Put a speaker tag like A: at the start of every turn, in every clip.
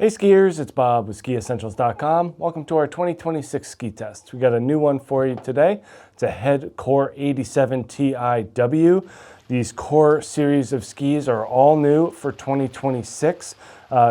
A: Hey skiers, it's Bob with SkiEssentials.com. Welcome to our 2026 ski test. We got a new one for you today. It's a Head Core 87 TIW. These Core series of skis are all new for 2026.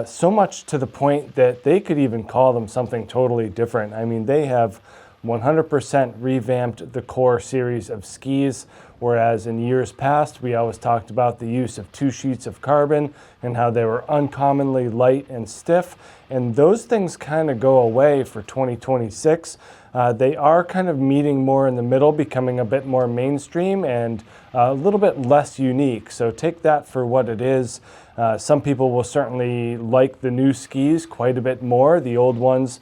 A: So much to the point that they could even call them something totally different. I mean, they have 100% revamped the Core series of skis, whereas in years past we always talked about the use of 2 sheets of carbon and how they were uncommonly light and stiff, and those things kind of go away for 2026. They are kind of meeting more in the middle, becoming a bit more mainstream and a little bit less unique, so take that for what it is. Some people will certainly like the new skis quite a bit more. The old ones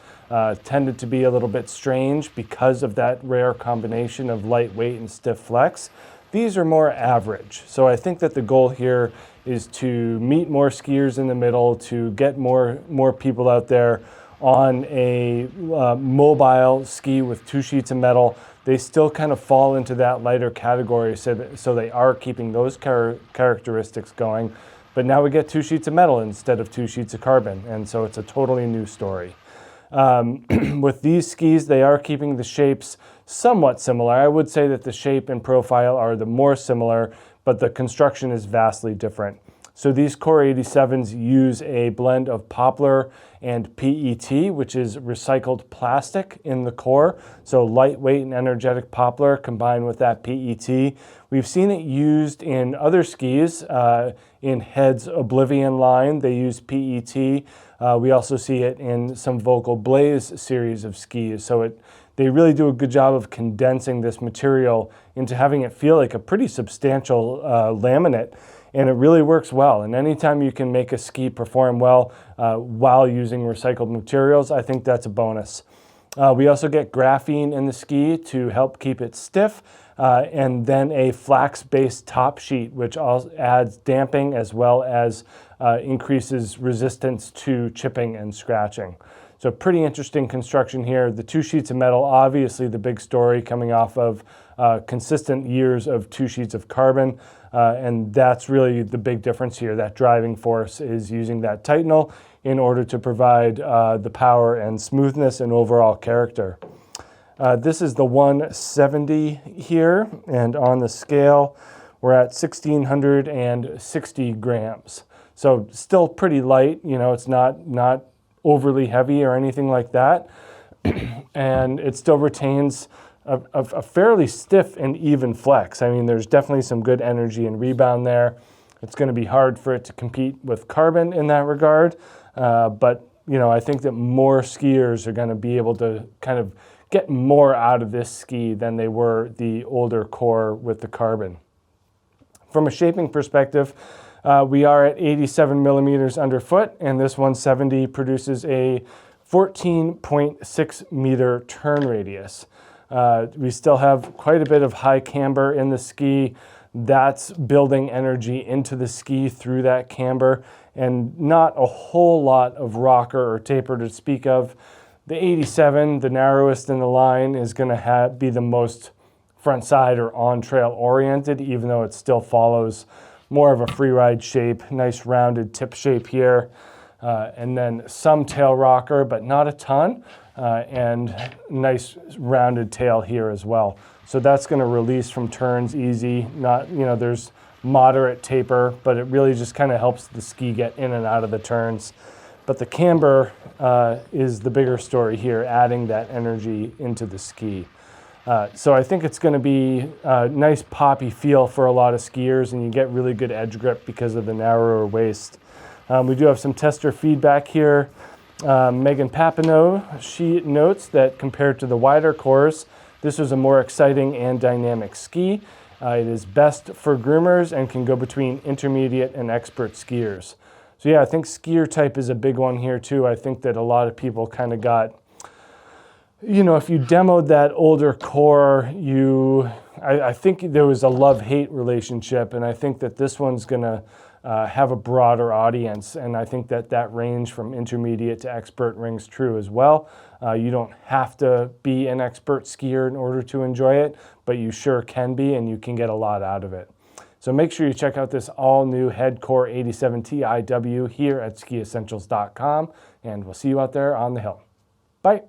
A: tended to be a little bit strange because of that rare combination of lightweight and stiff flex. These are more average. So I think that the goal here is to meet more skiers in the middle, to get more people out there on a mobile ski with 2 sheets of metal. They still kind of fall into that lighter category, so they are keeping those characteristics going. But now we get 2 sheets of metal instead of 2 sheets of carbon, and so it's a totally new story. With these skis, they are keeping the shapes somewhat similar. I would say that the shape and profile are the more similar, but the construction is vastly different. So these Core 87s use a blend of poplar and PET, which is recycled plastic in the core. So lightweight and energetic poplar combined with that PET. We've seen it used in other skis. In Head's Oblivion line, they use PET. We also see it in some Vocal Blaze series of skis. So they really do a good job of condensing this material into having it feel like a pretty substantial laminate. And it really works well. And anytime you can make a ski perform well while using recycled materials, I think that's a bonus. We also get graphene in the ski to help keep it stiff, and then a flax-based top sheet, which also adds damping as well as increases resistance to chipping and scratching. So pretty interesting construction here. The 2 sheets of metal, obviously the big story coming off of consistent years of 2 sheets of carbon. And that's really the big difference here. That driving force is using that Titanal in order to provide the power and smoothness and overall character. This is the 170 here, and on the scale, we're at 1,660 grams. So still pretty light, you know, it's not overly heavy or anything like that. And it still retains a fairly stiff and even flex. I mean, there's definitely some good energy and rebound there. It's going to be hard for it to compete with carbon in that regard, but you know, I think that more skiers are going to be able to kind of get more out of this ski than they were the older Core with the carbon. From a shaping perspective, we are at 87 millimeters underfoot, and this 170 produces a 14.6 meter turn radius. We still have quite a bit of high camber in the ski. That's building energy into the ski through that camber, and not a whole lot of rocker or taper to speak of. The 87, the narrowest in the line, is going to be the most front side or on trail oriented, even though it still follows more of a free ride shape. Nice rounded tip shape here, and then some tail rocker, but not a ton. And nice rounded tail here as well. So that's going to release from turns easy. Not, you know, there's moderate taper, but it really just kind of helps the ski get in and out of the turns. But the camber is the bigger story here, adding that energy into the ski. So I think it's going to be a nice poppy feel for a lot of skiers, and you get really good edge grip because of the narrower waist. We do have some tester feedback here. Megan Papineau, she notes that compared to the wider cores, this is a more exciting and dynamic ski. It is best for groomers and can go between intermediate and expert skiers. So yeah, I think skier type is a big one here too. I think that a lot of people kind of got, you know, if you demoed that older Core, I think there was a love-hate relationship, and I think that this one's gonna have a broader audience, and I think that range from intermediate to expert rings true as well. You don't have to be an expert skier in order to enjoy it, but you sure can be, and you can get a lot out of it. So make sure you check out this all-new Head Core 87 TIW here at SkiEssentials.com, and we'll see you out there on the hill. Bye.